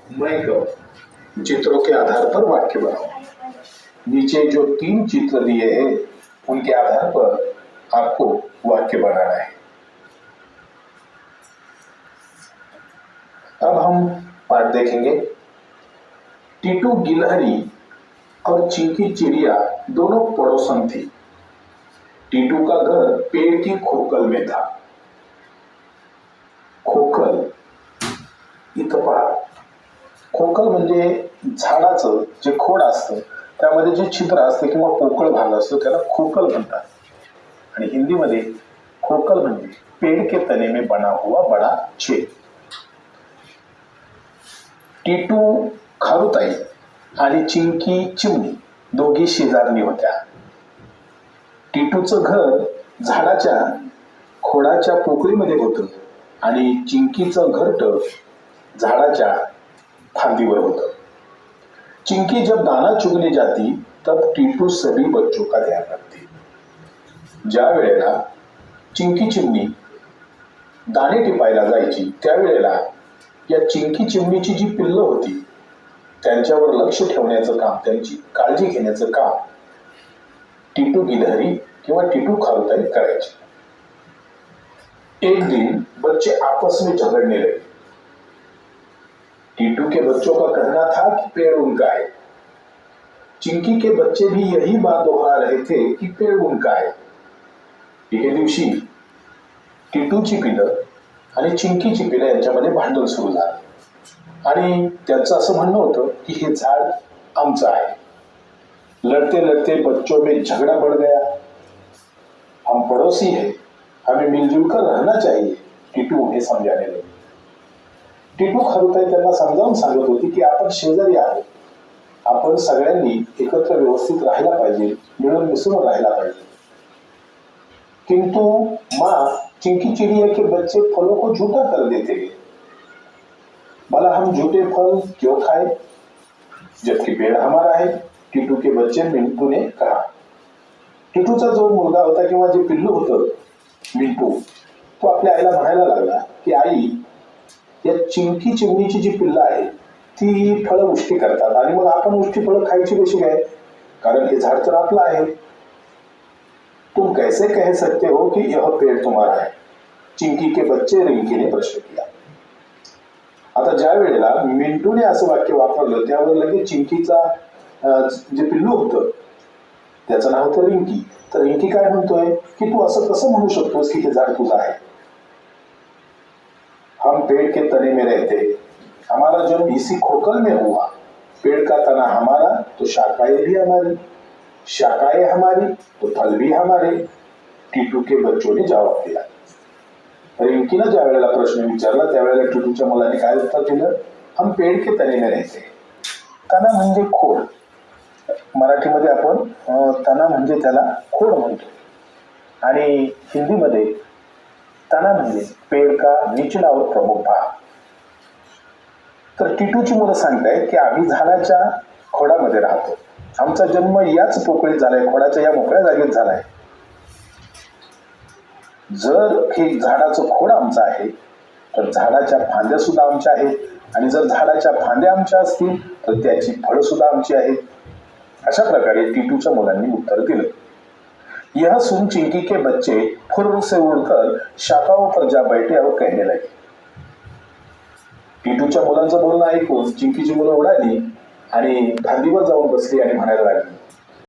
मैं कब चित्रों के आधार पर वाक्य बनाओ। नीचे जो 3 चित्र दिए हैं उनके आधार पर आपको वाक्य बनाना है। अब हम पाठ देखेंगे। टीटू गिलहरी और चिंकी चिड़िया दोनों पड़ोसन थी। टीटू का घर पेड़ की खोखल में था। खोखल इथं पहा, खोखल म्हणजे झाडाचं जे खोड असतं त्यामध्ये जे छिद्र असते किंवा पोकळ भाग असतो त्याला खोखल म्हणतात। आणि हिंदीमध्ये खोखल म्हणजे पेड़ के तने में बना हुआ बड़ा छेद। टीटू खारुताई आणि चिंकी चिमणी दोघी शेजारणी होत्या। टीटूचं घर झाडाच्या खोडाच्या पोकळीमध्ये होतं आणि चिंकीचं घरटं झाडाच्या फांदीवर होतं। चिंकी जब दाना चुगने जाती तब टीटू सभी बच्चों का ध्यान रखती। ज्या वेळेला चिंकी चिमणी दाणे टिपायला जायची त्यावेळेला या चिंकी चिमणीची जी पिल्लं होती त्यांच्यावर लक्ष ठेवण्याचं काम, त्यांची काळजी घेण्याचं काम टीटू गिलहरी किंवा टीटू खारुताई करायची। एक दिन बच्चे आपस में झगड़ने लगे। टीटू के बच्चों का कहना था कि पेड़ उनका है। चिंकी के बच्चे भी यही बात दोहरा रहे थे कि पेड़ उनका है। एके दिवशी टीटूची पिलं आणि चिंकीची पिलं यांच्यामध्ये भांडण सुरू झालं आणि त्यांचं असं म्हणणं होतं की हे झाड आमचं आहे। लड़ते लड़ते बच्चों में झगड़ा बढ़ गया। हम पड़ोसी हैं, हमें मिलजुल कर रहना चाहिए, टीटू उन्हें समझाने लगे। टीटू खारुताई त्यांना समजावून सांगत होती की आपण शेजारी आहोत, आपण सगळ्यांनी एकत्र व्यवस्थित राहायला पाहिजे, मिळून मिसळून राहायला पाहिजे। किंतु माँ चिंकी चिड़िया के बच्चे फलों को झूठा कर देते हैं। भला हम झूठे फल क्यों खाए जबकि पेड़ हमारा है, टीटू के बच्चे मिंटू ने कहा। टीटूचा जो मुलगा होता किंवा जे पिल्लू होतं मिंटू, तो आपल्या आईला म्हणायला लागला की आई, या चिंकी चिमणीची जी पिल्लं आहे ती फळं उष्टी करतात आणि मग आपण उष्टी फळं खायची कशी काय, कारण हे झाड तर आपलं आहे। तुम कैसे कह सकते हो कि यह पेड़ तुम्हारा है, चिंकी के बच्चे रिंकी ने प्रश्न किया। आता ज्या वेळेला मिंटूने असं वाक्य वापरलं त्यावर लगेच चिंकीचा जे पिल्लू होतं त्याचं नाव होतं रिंकी। तर रिंकी काय म्हणतोय की तू असं कसं म्हणू शकतोस की हे झाड तुझं आहे। हम पेड़ के तने में रहते, हमारा जन्म इसी खोखल में हुआ। पेड़ का तना हमारा तो शाखाएं भी हमारी, शाखाएं हमारी तो फल भी हमारे, टीटू के बच्चों ने जवाब दिया। रिंकीनं ज्या वेळेला प्रश्न विचारला त्यावेळेला टीटूच्या मुलाने काय उत्तर दिलं, हम पेड़ के तने में रहते। तना म्हणजे खोड, मराठीमध्ये आपण तना म्हणजे त्याला खोड म्हणतो आणि हिंदीमध्ये तना म्हणजे पेड़ का निचला और प्रमुख भाग। तर टीटूची मुलं सांगतायत की आम्ही झाडाच्या खोडामध्ये राहतो, आमचा जन्म याच पोकळीत झालाय, खोडाच्या या मोकळ्या जागेत झालाय। जर हे झाडाचं खोड आमचं आहे तर झाडाच्या फांद्या सुद्धा आमच्या आहेत आणि जर झाडाच्या फांद्या आमच्या असतील तर त्याची फळं सुद्धा आमची आहेत। अशा प्रकारे टीटूच्या मुलांनी उत्तर दिलं। यह सुन चिंकी के बच्चे फुर्र से उड़कर शाखाओं पर जा बैठे और कहने लगे। टीटूच्या मुलांचं बोलणं ऐकून चिंकीची मुलं उडाली आणि फांदीवर जाऊन बसली आणि म्हणायला लागली,